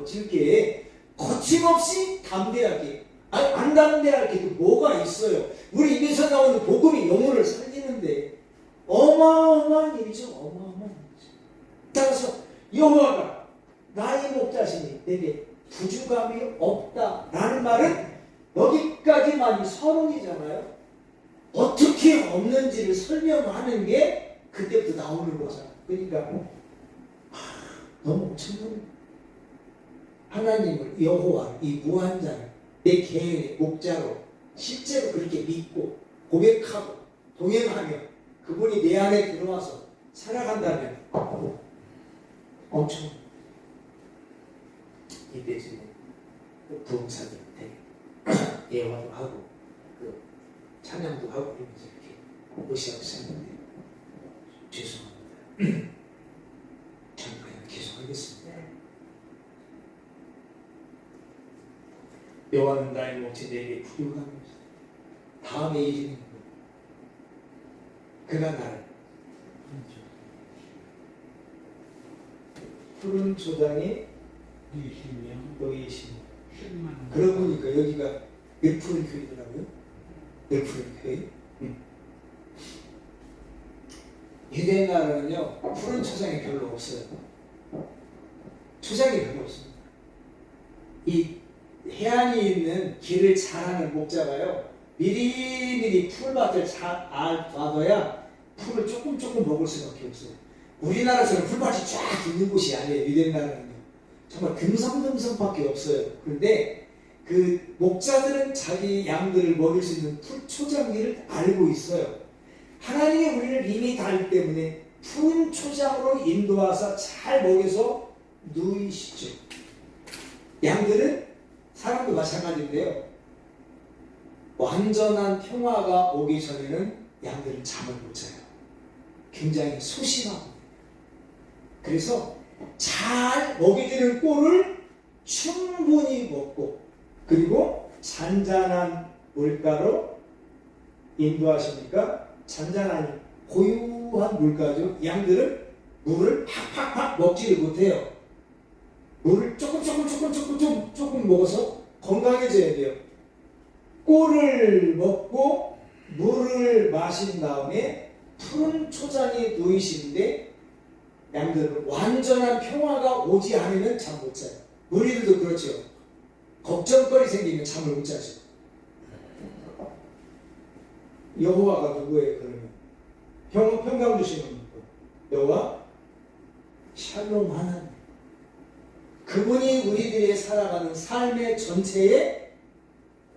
멋질 게 거침없이 담대하게, 아니 안 담대할 게 뭐가 있어요. 우리 입에서 나오는 복음이 영혼을 살리는데 어마어마한 일이죠. 어마어마한 일이죠. 따라서 여호와가 나의 목자시니 내게 부족함이 없다라는 말은 여기까지만이 서론이잖아요. 어떻게 없는지를 설명하는 게 그때부터 나오는 거잖아. 그러니까 너무 엄청난 하나님을, 여호와, 이 무한자를 내 개인의 목자로 실제로 그렇게 믿고 고백하고 동행하며 그분이 내 안에 들어와서 살아간다면 엄청 이때쯤에 부흥사들한테 예화도 하고 그 찬양도 하고 이러면서 이렇게 무시하고 있었는데 죄송합니다. 저는 그냥 계속하겠습니다. 여호와는 나의 목자 내게 부유함이 없어. 다음에 이르는 그가 나를 푸른 초장에 너희이시며. 그러고 보니까 여기가 몇 푸른 교회더라고요? 몇 푸른 교회? 유대 나라는요 푸른 초장이 별로 없어요. 초장이 별로 없습니다. 이 해안이 있는 길을 잘 아는 목자가요 미리미리 풀밭을 잘 봐둬야 풀을 조금 먹을 수밖에 없어요. 우리나라처럼 풀밭이 쫙 있는 곳이 아니에요. 유대 나라는요 정말 듬성듬성밖에 없어요. 그런데 그 목자들은 자기 양들을 먹일 수 있는 풀 초장기를 알고 있어요. 하나님이 우리를 이미 다 알기 때문에 푸른 초장으로 인도하사 잘 먹여서 누이시죠. 양들은 사람도 마찬가지인데요. 완전한 평화가 오기 전에는 양들은 잠을 못 자요. 굉장히 소심하고. 그래서 잘 먹여주는 꼴을 충분히 먹고 그리고 잔잔한 물가로 인도하시니까 잔잔한 고유한 물가죠. 양들은 물을 팍팍팍 먹지를 못해요. 물을 조금 먹어서 건강해져야 돼요. 꼴을 먹고 물을 마신 다음에 푸른 초장에 누이시는데 양들은 완전한 평화가 오지 않으면 잠 못 자요. 우리들도 그렇죠. 걱정거리 생기면 잠을 못 자죠. 여호와가 누구예요? 그러면 평강 주시는 분 여호와 샬롬 하나님. 그분이 우리들의 살아가는 삶의 전체에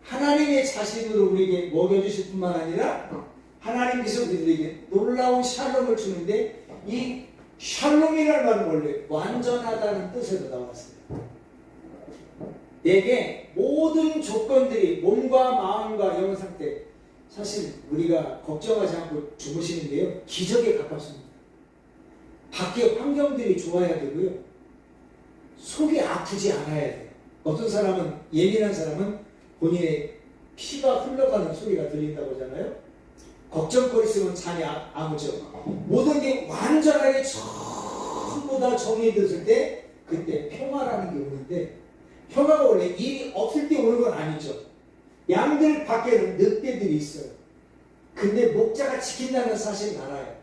하나님의 자신으로 우리에게 먹여주실 뿐만 아니라 하나님께서 우리들에게 놀라운 샬롬을 주는데 이 샬롬이라는 말은 원래 완전하다는 뜻으로 나왔어요. 내게 모든 조건들이 몸과 마음과 영혼 상태 사실 우리가 걱정하지 않고 주무시는데요 기적에 가깝습니다. 밖에 환경들이 좋아야 되고요 속이 아프지 않아야 돼요. 어떤 사람은 예민한 사람은 본인의 피가 흘러가는 소리가 들린다고 하잖아요. 걱정거리 있으면 잠이 안 오죠. 모든 게 완전하게 전부 다 정리됐을 때 그때 평화라는 게 오는데 평화가 원래 일이 없을 때 오는 건 아니죠. 양들 밖에는 늑대들이 있어요. 근데 목자가 지킨다는 사실을 알아요.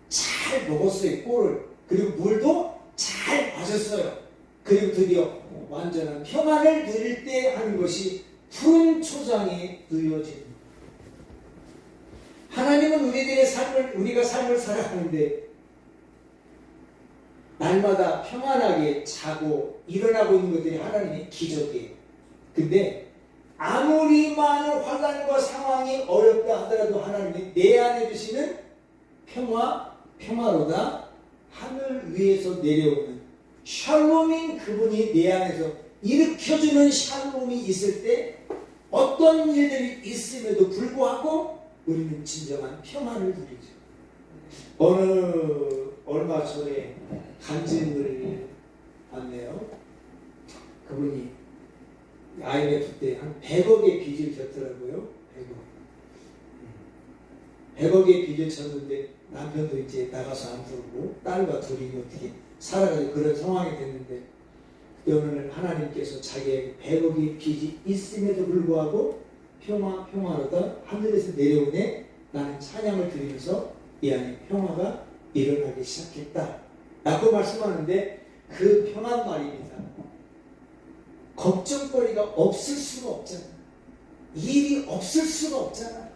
잘 먹었어요. 꼴을. 그리고 물도 잘 마셨어요. 그리고 드디어 완전한 평안을 누릴 때 하는 것이 푸른 초장에 누여집니다. 하나님은 우리가 삶을 살아가는데 날마다 평안하게 자고 일어나고 있는 것들이 하나님의 기적이에요. 근데 아무리 많은 환난과 상황이 어렵다 하더라도 하나님이 내 안에 주시는 평화로다 하늘 위에서 내려오는 샬롬인 그분이 내 안에서 일으켜주는 샬롬이 있을 때 어떤 일들이 있음에도 불구하고 우리는 진정한 평안을 누리죠. 얼마 전에 간증을 봤네요. 그분이 IMF 때 한 100억의 빚을 졌더라고요. 100억의 빚을 졌는데 남편도 이제 나가서 안 풀고 딸과 둘이 어떻게 살아가지고 그런 상황이 됐는데 오늘 하나님께서 자기의 100억의 빚이 있음에도 불구하고 평화로다 하늘에서 내려오네 나는 찬양을 드리면서 이 안에 평화가 일어나기 시작했다 라고 말씀하는데 그 평안 말입니다. 걱정거리가 없을 수가 없잖아. 일이 없을 수가 없잖아.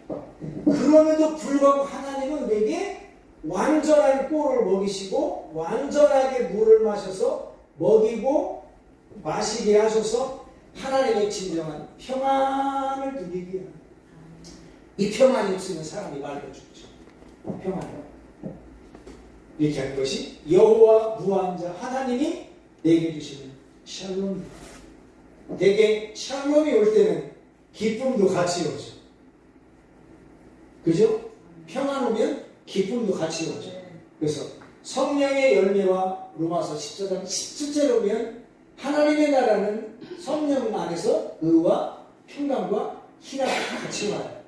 그럼에도 불구하고 하나님은 내게 완전한 꼴을 먹이시고 완전하게 물을 마셔서 먹이고 마시게 하셔서 하나님의 진정한 평안을 누리게 합니다. 이 평안이 없으면 사람이 말려 죽죠. 평안이요. 이렇게 하는 것이 여호와 무한자 하나님이 내게 주시는 샬롬입니다. 내게 샬롬이 올 때는 기쁨도 같이 오죠. 그죠? 평안 오면 기쁨도 같이 오죠. 그래서 성령의 열매와 로마서 14장 17절에 보면 하나님의 나라는 성령 안에서 의와 평강과 희락이 같이 와요.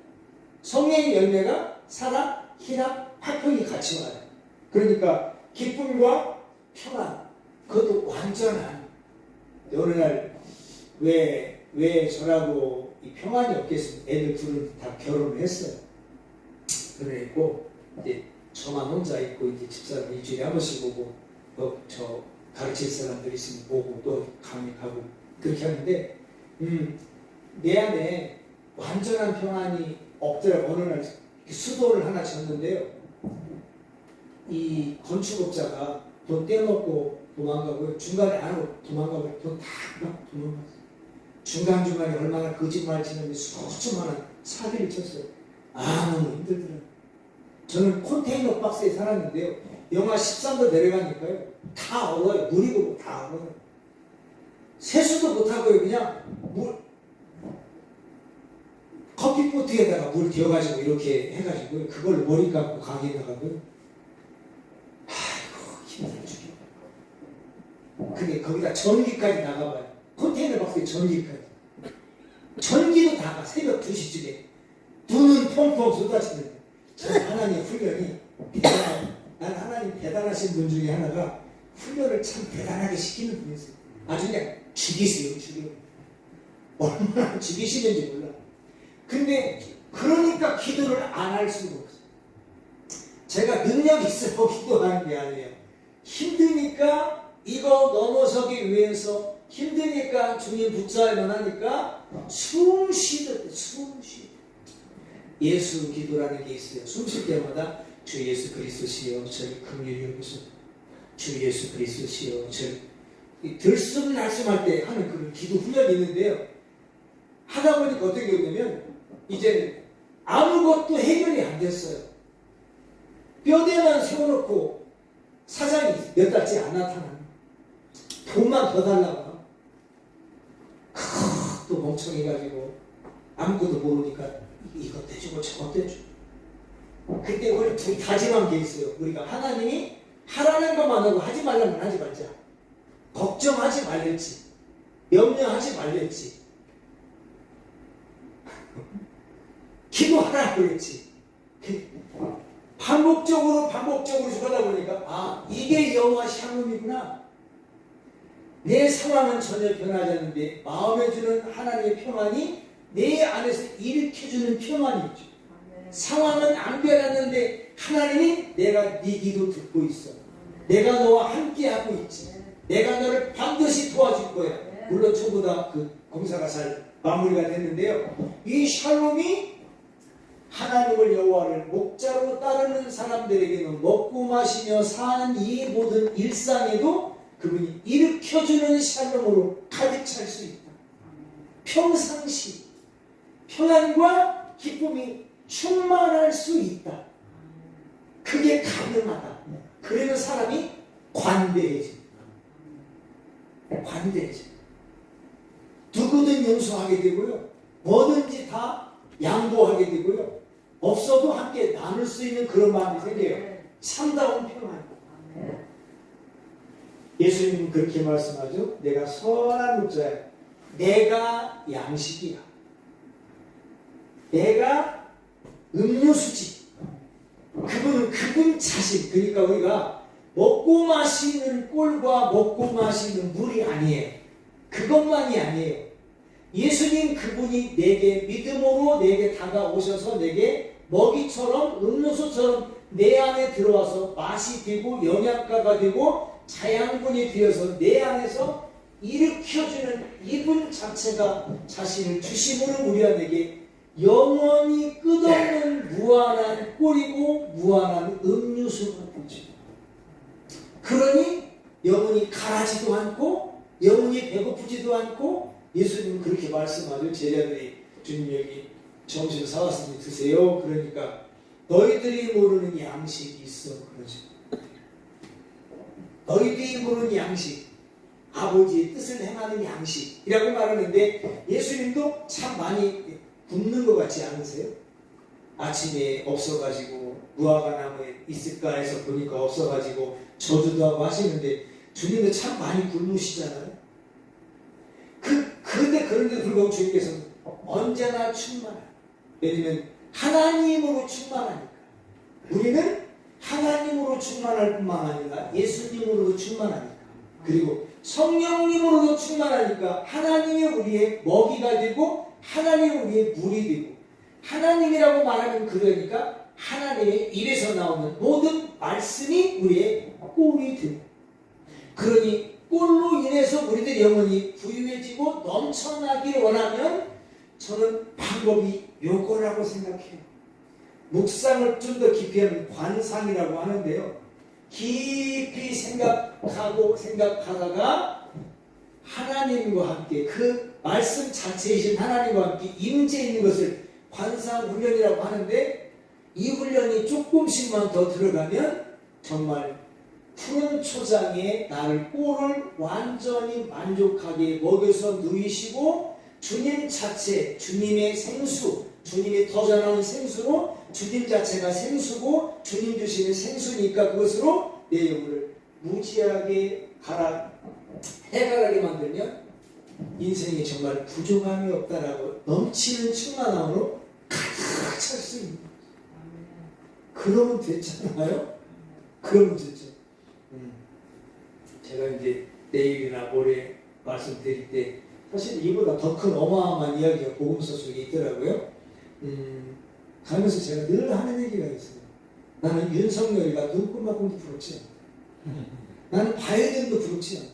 성령의 열매가 사랑, 희락, 화평이 같이 와요. 그러니까 기쁨과 평안, 그것도 완전한. 어느 날 왜 저라고 이 평안이 없겠습니까? 애들 둘은 다 결혼을 했어요. 그랬고 이제 저만 혼자 있고 이제 집사람 일주일에 한 번씩 오고 저 가르칠 사람들 있으면 보고 또 강의하고 그렇게 하는데 내 안에 완전한 평안이 없더라고. 어느 날 수도를 하나 졌는데요. 이 건축업자가 돈 떼먹고 도망가고 중간에 안 하고 도망가고 돈 다 막 도망갔어요. 중간중간에 얼마나 거짓말 치는데 수천만 원 사기를 쳤어요. 너무 힘들더라고요. 저는 컨테이너 박스에 살았는데요. 영하 13도 내려가니까요. 다 얼어요. 물이고 다 얼어요. 세수도 못하고요. 그냥 커피포트에다가 물 데워가지고 이렇게 해가지고 그걸 머리 감고 강의에 나가고요. 아이고 힘들어 죽여. 근데 거기다 전기까지 나가봐요. 컨테이너 박스에 전기까지. 전기도 다가 새벽 2시쯤에 눈은 펑펑 쏟아지는데 하나님의 훈련이 대단해요. 난 하나님 대단하신 분 중에 하나가 훈련을 참 대단하게 시키는 분이세요. 아주 그냥 죽이세요. 죽여. 얼마나 죽이시는지 몰라. 근데 그러니까 기도를 안 할 수가 없어요. 제가 능력이 있어서 기도하는 게 아니에요. 힘드니까 이거 넘어서기 위해서 힘드니까 주님 붙잡으면 하니까 숨 쉬듯 숨 쉬듯 예수 기도라는 게 있어요. 숨 쉴 때마다 주 예수 그리스도시여 저를 긍휼히 여기소서. 주 예수 그리스도시여 저를 들숨 날숨할 때 하는 그런 기도 훈련이 있는데요. 하다 보니까 어떻게 되냐면 이제는 아무것도 해결이 안 됐어요. 뼈대만 세워놓고 사장이 몇 달째 안 나타나는 돈만 더 달라고 또 멍청해가지고 아무것도 모르니까 이것 떼주고 저것 떼주고 그때 우리 둘이 다짐한 게 있어요. 우리가 하나님이 하라는 것만 하고 하지 말라면 하지 말자. 걱정하지 말랬지. 염려하지 말랬지. 기도하라 그랬지. 반복적으로 하다 보니까 이게 여호와 샬롬이구나. 내 상황은 전혀 변하지 않는데 마음에 주는 하나님의 평안이 내 안에서 일으켜주는 평안이 있죠. 상황은 안 변했는데 하나님이 내가 네 기도 듣고 있어. 내가 너와 함께하고 있지. 내가 너를 반드시 도와줄 거야. 물론 전부 다 그 공사가 잘 마무리가 됐는데요. 이 샬롬이 하나님을 여호와를 목자로 따르는 사람들에게는 먹고 마시며 사는 이 모든 일상에도 그분이 일으켜주는 샬롬으로 가득 찰 수 있다. 평상시 평안과 기쁨이 충만할 수 있다. 그게 가능하다. 그러면 사람이 관대해집니다. 관대해집니다. 누구든 용서하게 되고요. 뭐든지 다 양보하게 되고요. 없어도 함께 나눌 수 있는 그런 마음이 생겨요. 참다운 평안. 예수님은 그렇게 말씀하죠. 내가 선한 목자야. 내가 양식이야. 내가 음료수지. 그분은 그분 자신. 그러니까 우리가 먹고 마시는 꼴과 먹고 마시는 물이 아니에요. 그것만이 아니에요. 예수님 그분이 내게 믿음으로 내게 다가오셔서 내게 먹이처럼 음료수처럼 내 안에 들어와서 맛이 되고 영양가가 되고 자양분이 되어서 내 안에서 일으켜주는 이분 자체가 자신을 주심으로 우리와 내게 영원히 끝없는 무한한 꿀이고 무한한 음료수가 되죠. 그러니 영원히 가라지도 않고 영원히 배고프지도 않고 예수님은 그렇게 말씀하죠. 제자들이 주님 여기 점심 사왔으니 드세요. 그러니까 너희들이 모르는 양식이 있어. 그러죠. 너희들이 모르는 양식, 아버지의 뜻을 행하는 양식이라고 말하는데 예수님도 참 많이 굶는 것 같지 않으세요? 아침에 없어가지고 무화과 나무에 있을까 해서 보니까 없어가지고 저주도 하고 하시는데 주님도 참 많이 굶으시잖아요. 그런데도 불구하고 주님께서는 언제나 충만해요. 왜냐면 하나님으로 충만하니까. 우리는 하나님으로 충만할 뿐만 아니라 예수님으로도 충만하니까. 그리고 성령님으로도 충만하니까 하나님이 우리의 먹이가 되고 하나님이 우리의 물이 되고 하나님이라고 말하면 그러니까 하나님의 입에서 나오는 모든 말씀이 우리의 꿀이 되고 그러니 꿀로 인해서 우리들이 영혼이 부유해지고 넘쳐나길 원하면 저는 방법이 요거라고 생각해요. 묵상을 좀 더 깊이 하면 관상이라고 하는데요. 깊이 생각하다가 하나님과 함께 그 말씀 자체이신 하나님과 함께 임재 있는 것을 관상 훈련이라고 하는데 이 훈련이 조금씩만 더 들어가면 정말 푸른 초장에 나를 꿀을 완전히 만족하게 먹여서 누이시고 주님 자체, 주님의 생수, 주님이 터져나온 생수로 주님 자체가 생수고 주님 주시는 생수니까 그것으로 내 영혼을 무지하게 해가라게 만들면 인생에 정말 부족함이 없다라고 넘치는 충만함으로 가득 찰 수 있는 거죠. 그러면 됐잖아요. 그러면 됐죠. 제가 이제 내일이나 모레 말씀드릴 때 사실 이보다 더 큰 어마어마한 이야기가 복음서 속에 있더라고요. 가면서 제가 늘 하는 얘기가 있어요. 나는 윤석열이가 눈꽃만큼도 부럽지 않다. 나는 바이든도 부럽지 않다.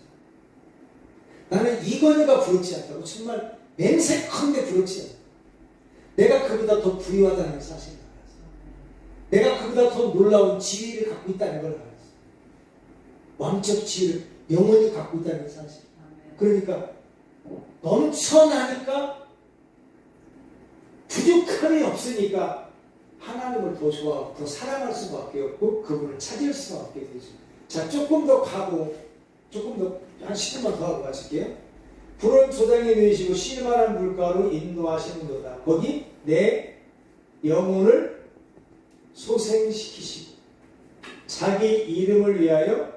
나는 이건희가 부럽지 않다고 정말 맹세컨대 부럽지 않다. 내가 그보다 더 부유하다는 사실을 알았어. 내가 그보다 더 놀라운 지위를 갖고 있다는 걸 알았어. 왕적 지위를 영원히 갖고 있다는 사실. 그러니까 넘쳐나니까 부족함이 없으니까 하나님을 더 좋아하고 더 사랑할 수밖에 없고 그분을 찾을 수밖에 되죠. 자, 조금 더 가고 조금 더 한 10분만 더 하고 마칠게요. 푸른 초장에 누이시고 실만한 물가로 인도하시는도다. 거기 내 영혼을 소생시키시고 자기 이름을 위하여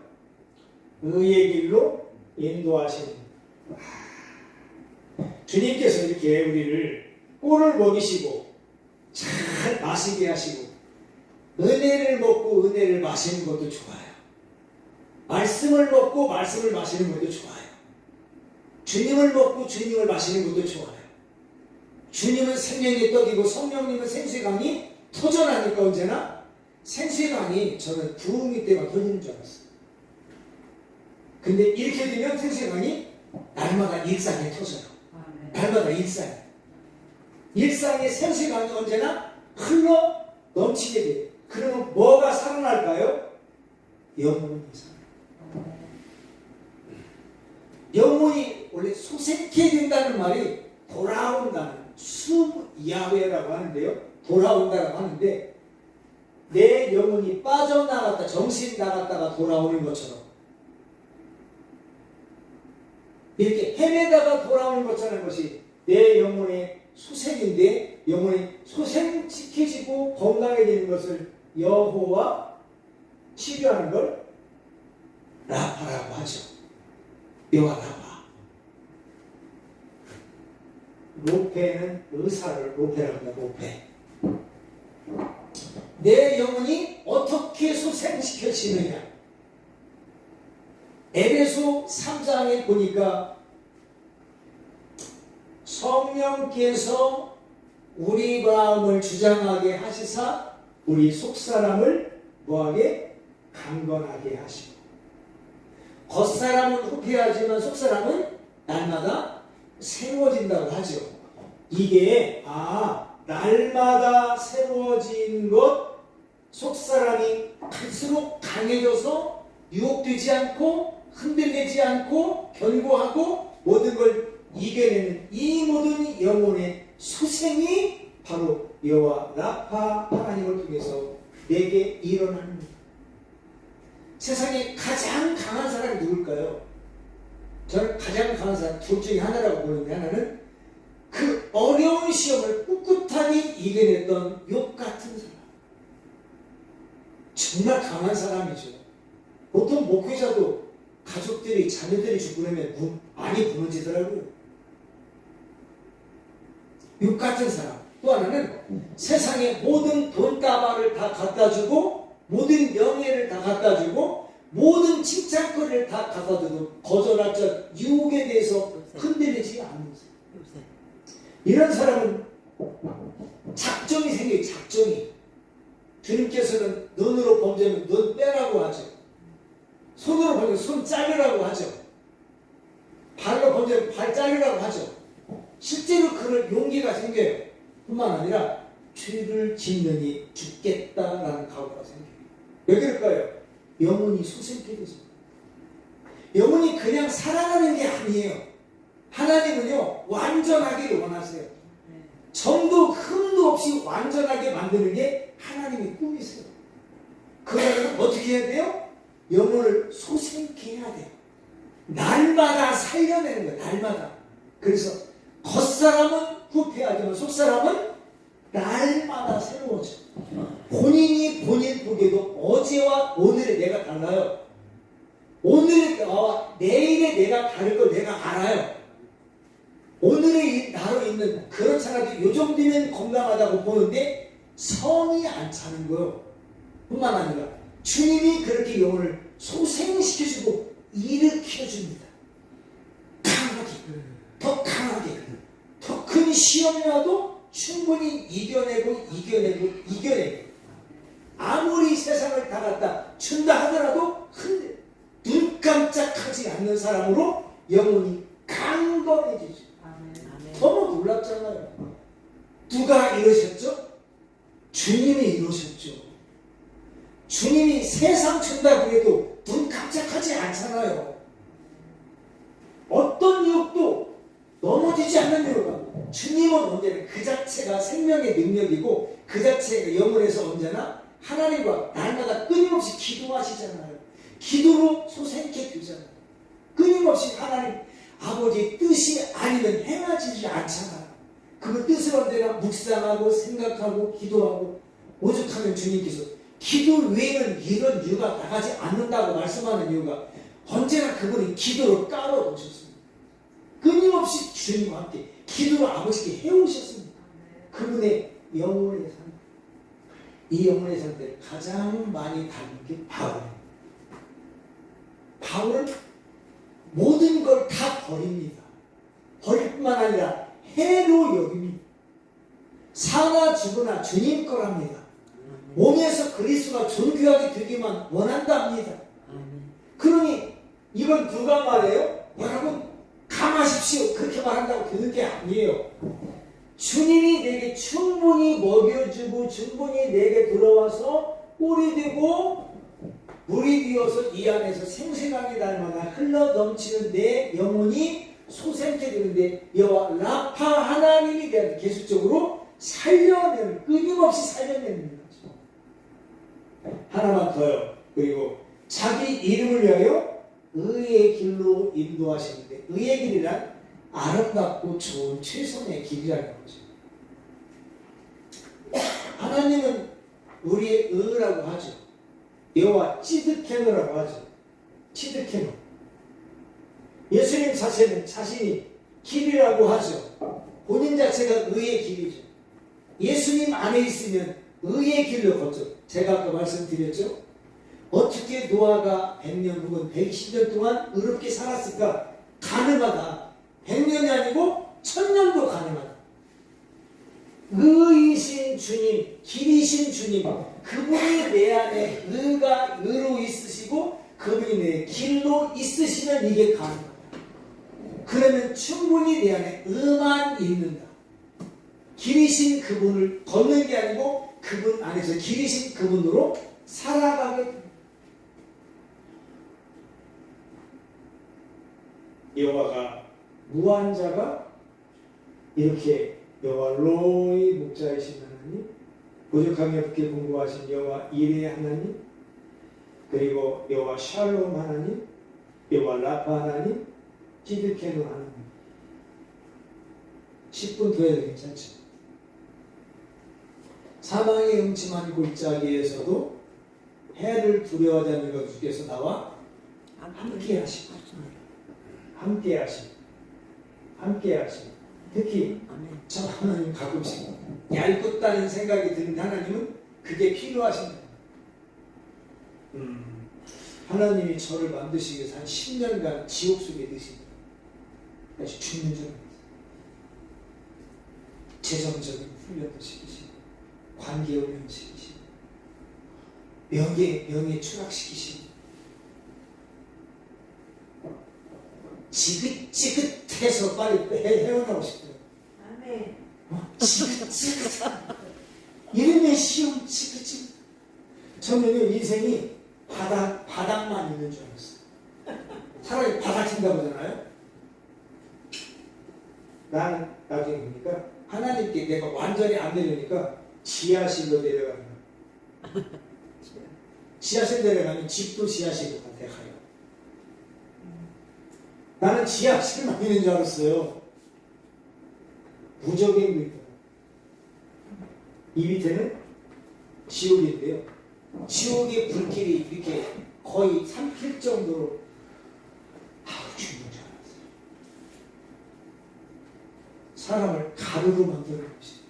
의의 길로 인도하시는 주님께서 이렇게 우리를 꿀을 먹이시고 잘 마시게 하시고 은혜를 먹고 은혜를 마시는 것도 좋아요. 말씀을 먹고 말씀을 마시는 것도 좋아요. 주님을 먹고 주님을 마시는 것도 좋아요. 주님은 생명의 떡이고 성령님은 생수의 강이 터져나니까 언제나 생수의 강이 저는 부흥이 때만 터지는 줄 알았어요. 근데 이렇게 되면 생수의 강이 날마다 일상에 터져요. 날마다 일상의 생수의 강이 언제나 흘러 넘치게 돼요. 그러면 뭐가 살아날까요? 영혼이 살아나요. 영혼이 원래 소생케 된다는 말이 돌아온다는 야훼라고 하는데요. 돌아온다고 하는데 내 영혼이 빠져나갔다 정신이 나갔다가 돌아오는 것처럼 이렇게 헤매다가 돌아오는 것처럼 것이 내 영혼의 소생인데 영혼이 소생시켜지고 건강해지는 것을 여호와 치료하는 걸 라파라고 하죠. 여호와 라파. 로페는 의사를 로페라고 합니다. 로페. 내 영혼이 어떻게 소생시켜지느냐. 에베소 3장에 보니까 성령께서 우리 마음을 주장하게 하시사 우리 속사람을 뭐하게? 강건하게 하시고, 겉사람은 후패하지만 속사람은 날마다 새로워진다고 하죠. 이게 날마다 새로워진 것, 속사람이 갈수록 강해져서 유혹되지 않고 흔들리지 않고 견고하고 모든 걸 이겨내는 이 모든 영혼의 소생이 바로 여호와 라파 하나님을 통해서 내게 일어납니다. 세상에 가장 강한 사람이 누굴까요? 저는 가장 강한 사람 둘 중에 하나라고 보는데, 하나는 그 어려운 시험을 꿋꿋하게 이겨냈던 욥 같은 사람. 정말 강한 사람이죠. 보통 목회자도 가족들이, 자녀들이 죽고 나면 많이 무너지더라고요. 욥 같은 사람. 또 하나는 세상의 모든 돈다발을 다 갖다 주고 모든 명예를 다 갖다 주고 모든 칭찬거리를 다 갖다 줘도 거절할 적 유혹에 대해서 흔들리지 않는 사람. 이런 사람은 작정이 생겨요. 작정이. 주님께서는 눈으로 범죄하면 눈 빼라고 하죠. 손으로 범죄하면 손 자르라고 하죠. 발로 범죄하면 발 자르라고 하죠. 실제로 그럴 용기가 생겨요. 뿐만 아니라 죄를 짓느니 죽겠다라는 각오가 생겨요. 왜 그럴까요? 영혼이 소생케 되죠. 영혼이 그냥 살아가는 게 아니에요. 하나님은요, 완전하기를 원하세요. 점도 흠도 없이 완전하게 만드는 게 하나님의 꿈이세요. 그러면 어떻게 해야 돼요? 영혼을 소생케 해야 돼요. 날마다 살려내는 거예요. 날마다. 그래서 겉사람은 후패하지만 속사람은 날마다 새로워져. 본인이 본인 보기에도 어제와 오늘의 내가 달라요. 오늘의 나와 내일의 내가 다를 걸 내가 알아요. 오늘의 나로 있는 그런 사람이 요 정도면 건강하다고 보는데 성이 안 차는 거예요. 뿐만 아니라 주님이 그렇게 영혼을 소생시켜주고 일으켜줍니다. 강하게, 더 강하게, 더 큰 시험이 와도 충분히 이겨내고 아무리 세상을 다 갖다 준다 하더라도 눈 깜짝하지 않는 사람으로 영혼이 강건해지죠. 너무 놀랍잖아요. 누가 이러셨죠? 주님이 이러셨죠. 주님이 세상 준다고 해도 눈 깜짝하지 않잖아요. 어떤 유혹도 넘어지지 않는 이유가, 주님은 언제나 그 자체가 생명의 능력이고 그 자체가 영혼에서 언제나 하나님과 날마다 끊임없이 기도하시잖아요. 기도로 소생케 되잖아요. 끊임없이 하나님 아버지의 뜻이 아니면 행하지 않잖아요. 그 뜻을 언제나 묵상하고 생각하고 기도하고 오죽하면 주님께서 기도 외에는 이런 이유가 나가지 않는다고 말씀하는 이유가 언제나 그분이 기도를 깔아놓으셨습니다. 끊임없이 주님과 함께 기도를 아버지께 해오셨습니다. 그분의 영혼의 상태, 이 영혼의 상태를 가장 많이 다룬 게 바울입니다. 바울은 모든 걸 다 버립니다. 버릴 뿐만 아니라 해로 여깁니다. 사나 죽으나 주님 거랍니다. 몸에서 그리스도가 존귀하게 되기만 원한답니다. 그러니 이건 누가 말해요? 여러분 감하십시오. 그렇게 말한다고 되는 게 아니에요. 주님이 내게 충분히 먹여주고 충분히 내게 들어와서 꼴이 되고 물이 되어서 이 안에서 생생하게 날마다 흘러 넘치는 내 영혼이 소생케 되는데 여호와 라파 하나님이 대한 계속적으로 살려내는, 끊임없이 살려내는 거죠. 하나만 더요. 그리고 자기 이름을 위하여 의의 길로 인도하시는데, 의의 길이란 아름답고 좋은 최선의 길이라는 거죠. 하나님은 우리의 의라고 하죠. 여호와 찌드케노라고 하죠. 찌드케노. 예수님 자체는 자신이 길이라고 하죠. 본인 자체가 의의 길이죠. 예수님 안에 있으면 의의 길로 걷죠. 제가 아까 말씀드렸죠. 어떻게 노아가 100년 혹은 120년 동안 의롭게 살았을까? 가능하다. 100년이 아니고 천년도 가능하다. 의이신 주님, 길이신 주님, 그분이 내 안에 의로 있으시고 그분이 내 길로 있으시면 이게 가능하다. 그러면 충분히 내 안에 의만 있는다. 길이신 그분을 걷는 게 아니고 그분 안에서 길이신 그분으로 살아가게 됩니다. 여호와가 무한자가 이렇게 여호와 로이 목자이신 하나님, 부족함이 없게 공부하신 여호와 이레 하나님, 그리고 여호와 샬롬 하나님, 여호와 라파 하나님, 지드케노 하나님. 10분 더 해도 괜찮죠? 사망의 음침한 골짜기에서도 해를 두려워하지 않는 것 주께서 나와 함께 하시고, 함께 하시고, 함께 하시고. 특히 저 하나님 가끔씩 얄궂다는 생각이 드는 하나님은 그게 필요하십니다. 하나님이 저를 만드시기 위해서 한 10년간 지옥 속에 드십니다. 다시 죽는 줄 알았어요. 재정적인 훈련도 시키시고 관계 훈련 시키시고 명예 추락시키시고 지긋지긋해서 빨리 헤어나고 싶어요. 아멘. 지긋지긋. 이름의 시험 지긋지긋. 저는 인생이 바닥만 있는 줄 알았어요. 차라리 바닥인가 보잖아요. 나는 나중에 보니까 하나님께 내가 완전히 안 내려니까 지하실로 내려가는 거야. 지하실 내려가면 집도 지하실로 같아요. 나는 지하실만 있는 줄 알았어요. 무적행도 있다. 이 밑에는 지옥인데요. 지옥의 불길이 이렇게 거의 삼킬 정도로 죽는 줄 알았어요. 사람을 가루로 만드는 것이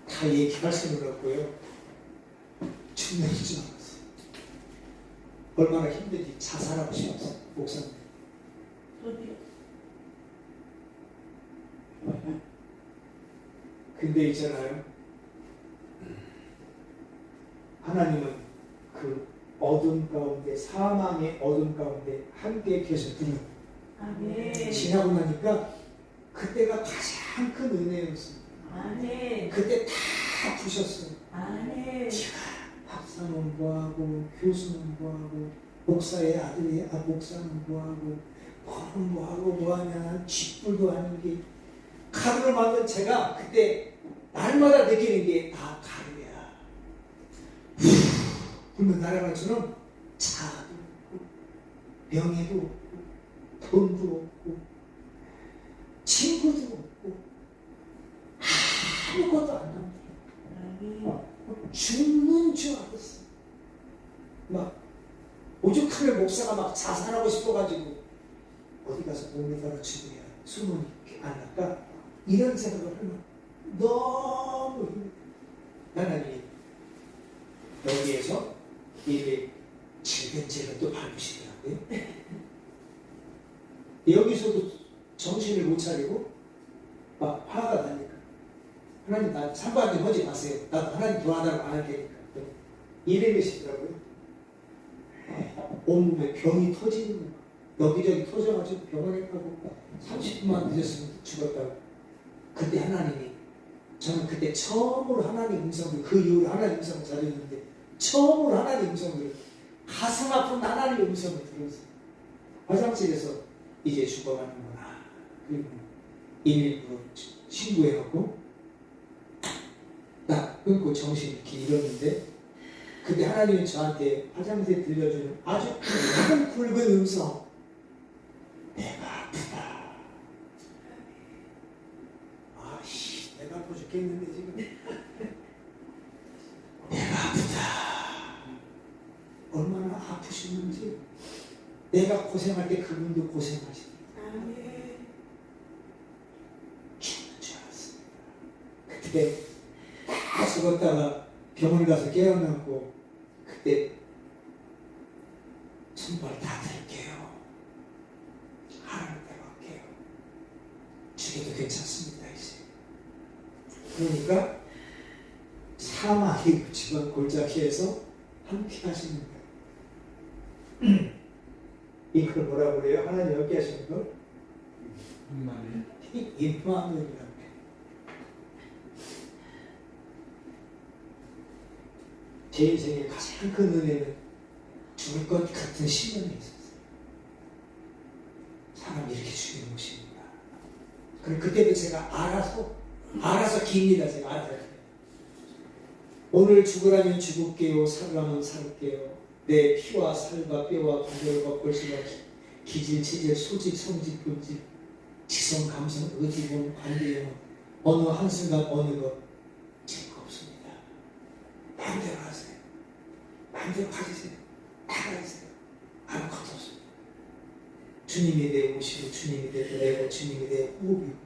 다 얘기할 수는 없고요. 죽는 줄 알았어요. 얼마나 힘든지 자살하고 싶었어요. 목사님. 근데 있잖아요. 하나님은 그 어둠 가운데, 사망의 어둠 가운데 함께 계셨더니 지나고 나니까 그때가 가장 큰 은혜였어요. 그때 다 부셨어요. 박사는 뭐하고, 교수는 뭐하고, 목사의 아들이 목사는 뭐하고, 너는 뭐하고 뭐하냐, 쥐뿔도 아닌 게 가루를 만든 제가 그때 날마다 느끼는 게 다 가루야. 그러면 나라가 저는 차도 없고, 명예도 없고, 돈도 없고, 친구도 없고, 아무것도 안 남겨. 죽는 줄 알았어. 막 오죽하면 목사가 막 자살하고 싶어가지고 어디 가서 몸에 따라 죽어야 숨은 안 날까? 이런 생각을 하면 너무 힘들어. 하나님이 여기에서 이게 질근질근 또 밟으시더라고요. 여기서도 정신을 못 차리고 막 화가 나니까 하나님 나 상관님 하지 마세요. 나도 하나님 도와달라고 안 할 테니까. 이래시더라고요. 온몸에 병이 터지는 거예요. 여기저기 터져가지고 병원에 가고 30분만 늦었으면 죽었다고. 그때 하나님이, 저는 그때 처음으로 하나님 음성을, 그 이후로 하나님 음성을 잘 듣는데 처음으로 하나님 음성을, 가슴 아픈 하나님 음성을 들었어요. 화장실에서 이제 죽어가는구나. 그리고 119로 신고해갖고 딱 끊고 정신을 이렇게 잃었는데, 그때 하나님이 저한테 화장실에 들려주는 아주 큰 굵은 음성, 내가 아프다. 아씨, 내가 아파 죽겠는데 지금. 내가 아프다. 얼마나 아프셨는지, 내가 고생할 때 그분도 고생하시다. 죽는 줄 알았습니다. 그때 다 죽었다가 병원에 가서 깨어나고, 그때 손발 다 들게요. 죽여도 괜찮습니다. 이제. 그러니까 사마리 집안 골짜기에서 함께 하시는 거예요. 이걸 뭐라고 그래요? 하나님 함께 하시는 걸? 임마누엘이라고. 제 인생의 가장 큰 은혜는 죽을 것 같은 시련이 있었어요. 사람이 이렇게 죽이는 것입니다. 그럼 그때도 제가 알아서 깁니다. 제가 알아서. 오늘 죽으라면 죽을게요. 살으라면 살을게요. 내 피와 살과 뼈와 관절과 골수가 기질, 체질, 소질, 성질, 본질, 지성, 감성, 의지, 본, 관계, 영혼 어느 한순간 어느 것 죄가 없습니다. 마음대로 하세요. 마음대로 가지세요. 다 가지세요. 아무것도 없습니다. 주님이 내 옷이고 주님이 내 노래고 주님이 내 호흡이고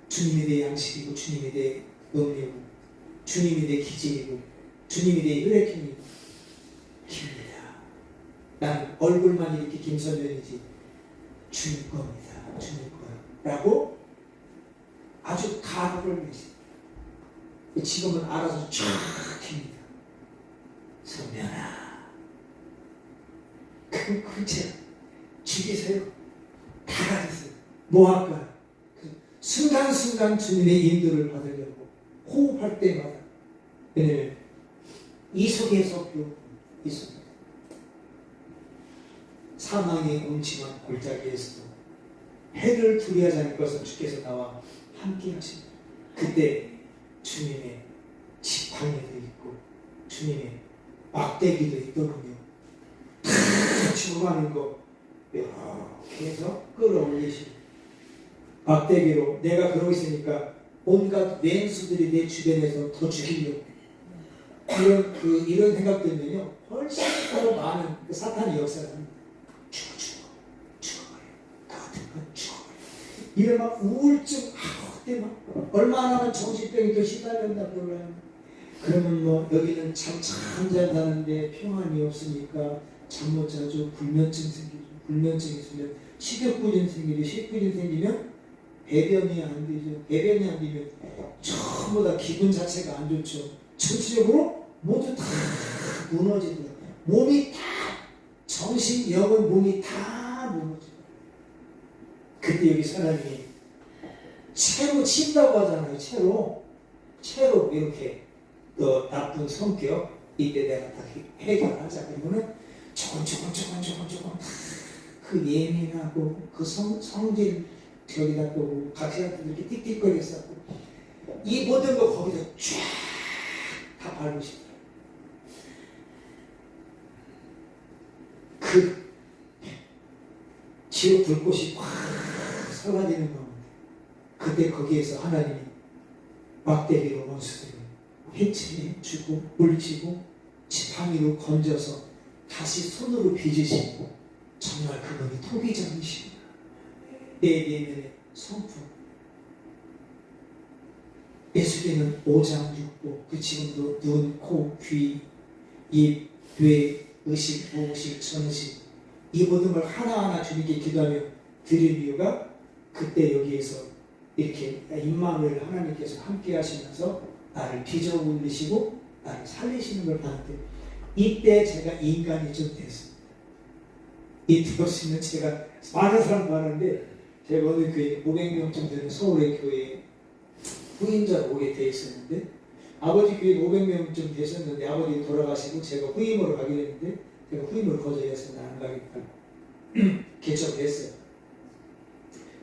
주님이 내 양식이고 주님이 내 음료고 주님이 내 기질이고 주님이 내 혈액형이고 깁니다. 나는 얼굴만 이렇게 김선현이지 주님 겁니다. 주님 거요. 라고 아주 각오를 내십니다. 지금은 알아서 쫙 깁니다. 선면아 그 죄 죽이세요. 다 가지세요. 뭐 할까요? 순간순간 주님의 인도를 받으려고 호흡할 때마다 왜냐면 이 속에서 이 속에 사망의 음침한 골짜기에서도 해를 두려워하지 않을 것은 주께서 나와 함께 하십니다. 그때 주님의 지팡이도 있고 주님의 막대기도 있더군요. 다 죽어가는 거 이렇게 해서 끌어올리시고 막대기로 내가 그러고 있으니까 온갖 왼수들이 내 주변에서 더 죽이려고 이런 생각 들면요 훨씬 더 많은 그 사탄의 역사를 합니다. 죽어버려 나 같은 건 죽어버려 이런 막 우울증 그때 막 얼마나 많은 정신병이 또 시달렸나 몰라요. 그러면 뭐 여기는 잠 잔다는데 평안이 없으니까 잠 못 자죠. 불면증 생기죠. 불면증 있으면 식욕부진 생기죠. 식욕부진 생기면 배변이 안 되죠. 배변이 안 되면 전부 다 기분 자체가 안 좋죠. 전체적으로 모두 다 무너지더라고요. 몸이 다 정신, 영혼, 몸이 다 무너져요. 그때 여기 사람이 채로 친다고 하잖아요. 채로 이렇게 너 나쁜 성격 이때 내가 다 해결하자. 그러면은 조금 그 예민하고 그 성질 저기다 또 각시한테 이렇게 띡띡거리게 쌓고 이 모든 거 거기서 쫙 다 밟으시더라고요. 그 지옥 불꽃이 확 쏟아지는 가운데 그때 거기에서 하나님이 막대기로 원수들을 해치고 물치고 지팡이로 건져서 다시 손으로 빚으시고 정말 그분이 토기장이십니다. 내 내면의 성품 예수께는 오장육부 그 지금도 눈, 코, 귀, 입, 뇌, 의식, 무의식, 전식 이 모든 걸 하나하나 주님께 기도하며 드릴 이유가 그때 여기에서 이렇게 임마누엘 하나님께서 함께 하시면서 나를 빚어 올리시고 나를 살리시는 걸 봤는데 이때 제가 인간이 좀 됐습니다. 이때 없으면 제가 많은 사람 많은데 제가 오늘 그 500명쯤 되는 서울의 교회에 후임자로 오게 돼 있었는데 아버지 교회 500명쯤 되셨는데 아버지 돌아가시고 제가 후임으로 가게 됐는데 제가 후임을 거절해서 나는 가겠다 개척했어요.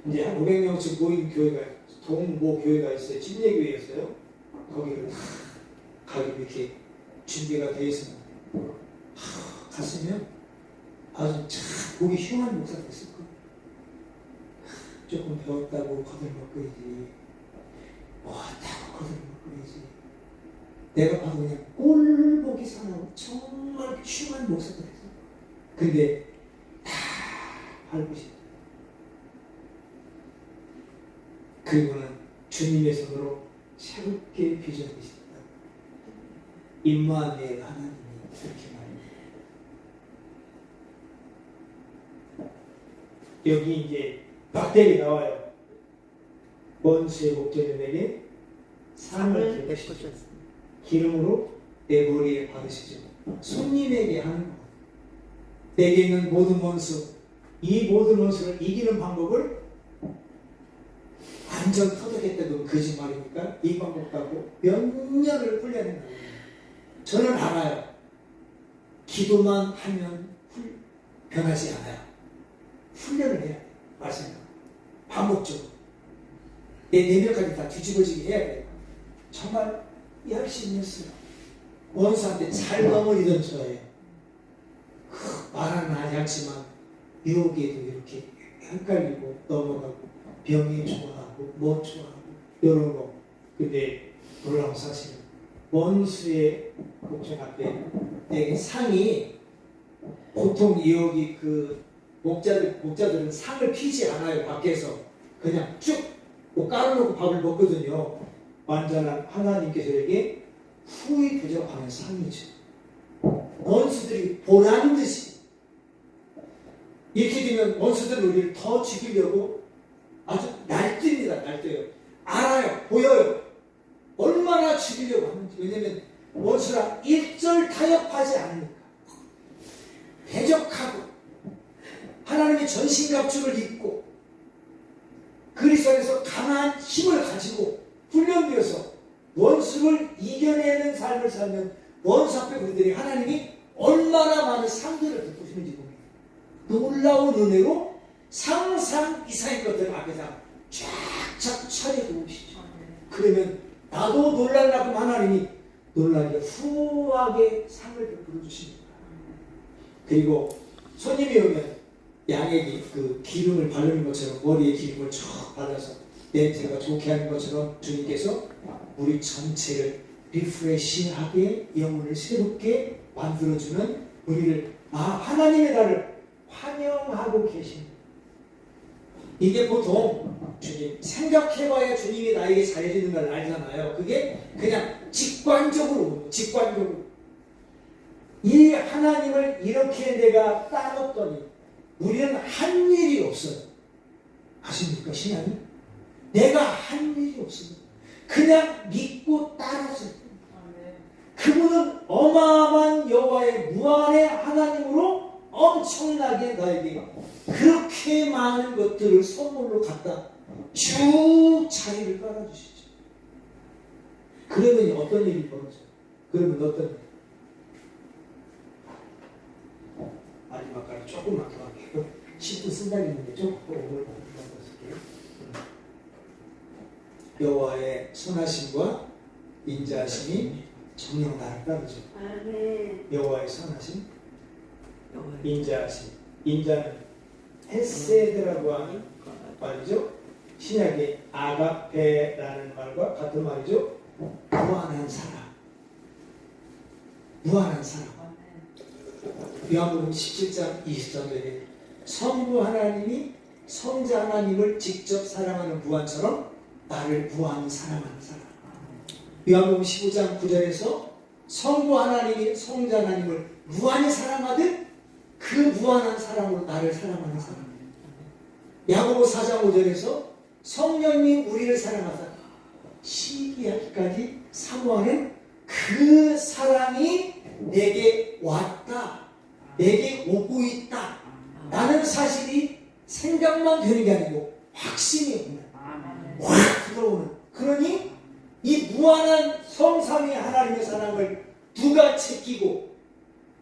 이제 한 500명쯤 모인 교회가 동모 교회가 있어요. 침례교회였어요. 거기를 가기로 이렇게 준비가 되어 있었는데 갔으면 아주 참 보기 흉한 목사가 됐을 거예요. 조금 배웠다고 거들먹거리지 뭐다고 거들먹거리지 내가 봐도 그냥 꼴보기 상하고 정말 흉한 목사가 됐어요. 근데 다 밟으시죠. 그리고는 주님의 손으로 새롭게 빚어내신다. 임마누엘 하나님이 그렇게 말합니다. 여기 이제 막대기 나와요. 원수의 목전에 내게 상을 베푸시고 베푸셨습니다. 기름으로 내 머리에 바르시죠. 손님에게 하는 것. 내게 있는 모든 원수, 이 모든 원수를 이기는 방법을 완전 터득했다고 거짓말입니까? 이 방법 갖고 몇 년을 훈련했나. 저는 알아요. 기도만 하면 변하지 않아요. 훈련을 해야 돼요. 맞습니다. 반복적으로. 내 내면까지 다 뒤집어지게 해야 돼요. 정말 열심히 했어요. 원수한테 잘 넘어지던 저예요. 말은 하지 않지만 유혹에도 이렇게 헷갈리고 넘어가고 병이 좋아하고 뭐 좋아하고 이런 거. 근데 놀라운 사실은 원수의 목전 앞에 내게 상이 보통 여기 그 목자들은 상을 피지 않아요. 밖에서 그냥 쭉 깔아놓고 밥을 먹거든요. 완전한 하나님께서 에게 후히 부족하는 상이죠. 원수들이 보라는 듯이 이렇게 되면 원수들은 우리를 더 죽이려고 아주 날뛰입니다. 날뛰어요. 알아요. 보여요. 얼마나 죽이려고 하는지. 왜냐하면 원수랑 일절 타협하지 않으니까. 대적하고 하나님의 전신갑주를 입고 그리스도 안에서 강한 힘을 가지고 훈련되어서 원수를 이겨내는 삶을 살면 원수 앞에 우리들이 하나님이 얼마나 많은 상들을 베푸시는지 봅니다. 놀라운 은혜로 상상 이상의 것들 앞에서 쫙쫙 차려놓으시죠. 그러면 나도 놀랄라고 하나님이 놀라게 후하게 상을 베풀어 주십니다. 그리고 손님이 오면 양에게 그 기름을 바르는 것처럼 머리에 기름을 쫙 발라서 냄새가 좋게 하는 것처럼 주님께서 우리 전체를 리프레시하게 영혼을 새롭게 만들어주는 우리를 하나님의 나를 환영하고 계십니다. 이게 보통 주님 생각해봐야 주님이 나에게 잘해주는 걸 알잖아요. 그게 그냥 직관적으로 이 하나님을 이렇게 내가 따랐더니 우리는 한 일이 없어요. 아십니까? 신앙이? 내가 한 일이 없습니다. 그냥 믿고 따랐어요. 그분은 어마어마한 여호와의 무한의 하나님으로 엄청나게 나에게 그렇게 많은 것들을 선물로 갖다 쭉 자리를 깔아주시죠. 그러면 어떤 일이 벌어져요? 그러면 어떤 일? 마지막까지 조금만 더 할게요. 10분 쓴다는데 조금 오늘 쓸게요. 여호와의 선하심과 인자하심이 정녕 나를 따르죠. 여호와의 선하심, 인자하심. 인자는 헤세드라고 하는 말이죠. 신약의 아가페라는 말과 같은 말이죠. 무한한 사랑. 무한한 사랑. 요한복음 17장 23절에 성부 하나님이 성자 하나님을 직접 사랑하는 무한처럼 나를 무한 사랑하는 사람. 요한복음 15장 9절에서 성부 하나님이 성자 하나님을 무한히 사랑하듯 그 무한한 사랑으로 나를 사랑하는 사람. 야고보 4장 5절에서 성령이 우리를 사랑하사 시기하기까지 사모하는 그 사랑이 내게 왔다. 내게 오고 있다. 라는 사실이 생각만 되는 게 아니고 확신이 오는, 확 들어오는. 그러니 이 무한한 성삼위 하나님의 사랑을 누가 챙기고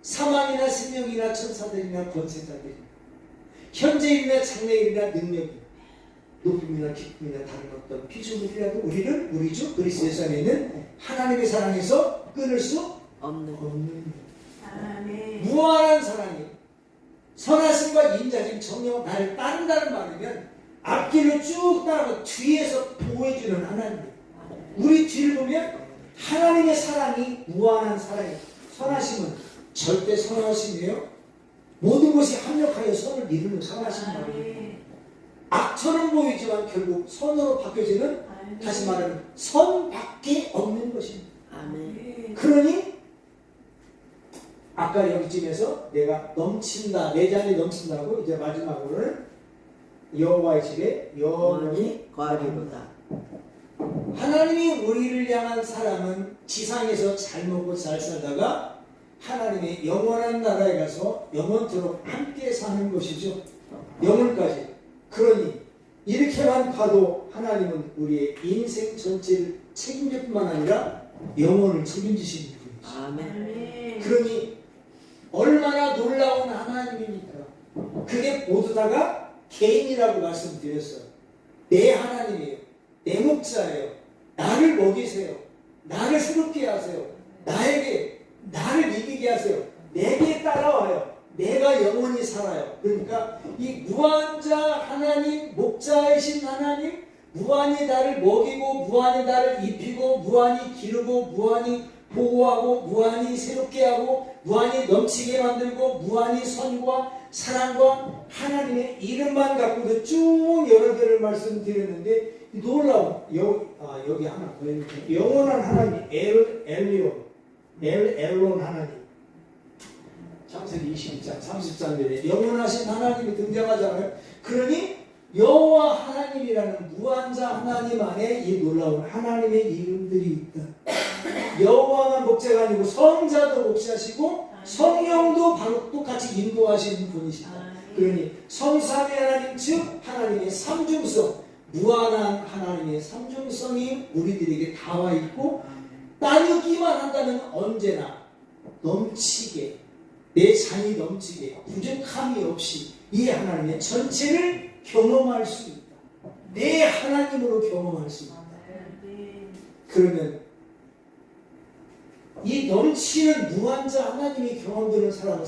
사망이나 생명이나 천사들이나 권세자들이나 현재일이나 장래일이나 능력이 높음이나 기쁨이나 다른 어떤 피조물이라도 우리를 우리 주 그리스도 예수 안에 있는 하나님의 사랑에서 끊을 수 없는 무한한 사랑이 선하심과 인자심 정령 나를 따른다는 말이면 앞길로 쭉 따라가 뒤에서 보호해주는 하나님. 우리 뒤를 보면 하나님의 사랑이 무한한 사랑이에요. 선하심은 절대 선하심이에요. 모든 것이 합력하여 선을 이루는 선하심 말이에요. 악처럼 보이지만 결국 선으로 바뀌어지는, 다시 말하면 선밖에 없는 것입니다. 그러니 아까 여기쯤에서 내가 넘친다, 내 잔이 넘친다고 이제 마지막으로는 여호와의 집에 영원히 거하리로다. 하나님이 우리를 향한 사람은 지상에서 잘 먹고 잘 살다가 하나님의 영원한 나라에 가서 영원토록 함께 사는 것이죠. 영원까지. 그러니 이렇게만 봐도 하나님은 우리의 인생 전체를 책임질 뿐만 아니라 영혼을 책임지시는 분이시죠. 아멘. 그러니 얼마나 놀라운 하나님입니까? 그게 모두 다가 개인이라고 말씀드렸어요. 내 하나님이에요. 내 목자예요. 나를 먹이세요. 나를 새롭게 하세요. 나를 이기게 하세요. 내게 따라와요. 내가 영원히 살아요. 그러니까 이 무한자 하나님, 목자이신 하나님, 무한히 나를 먹이고 무한히 나를 입히고 무한히 기르고 무한히 보호하고 무한히 새롭게 하고 무한히 넘치게 만들고 무한히 선과 사랑과 하나님의 이름만 갖고도 쭉 여러 개를 말씀드렸는데 놀라운 여기 하나 더 있는데 영원한 하나님 엘론 하나님 창세기 22장 30장에 영원하신 하나님이 등장하잖아요. 그러니 여호와 하나님이라는 무한자 하나님 안에 이 놀라운 하나님의 이름들이 있다. 여호와만 목자가 아니고 성자도 목자시고 성령도 바로 똑같이 인도하시는 분이시다. 그러니 성삼위 하나님 즉 하나님의 삼중성, 무한한 하나님의 삼중성이 우리들에게 다 와 있고 따르기만 한다면 언제나 넘치게 내 잔이 넘치게 부족함이 없이 이 하나님의 전체를 경험할 수 있다. 내 하나님으로 경험할 수 있다. 그러면 이 넘치는 무한자 하나님이 경험되는 사람은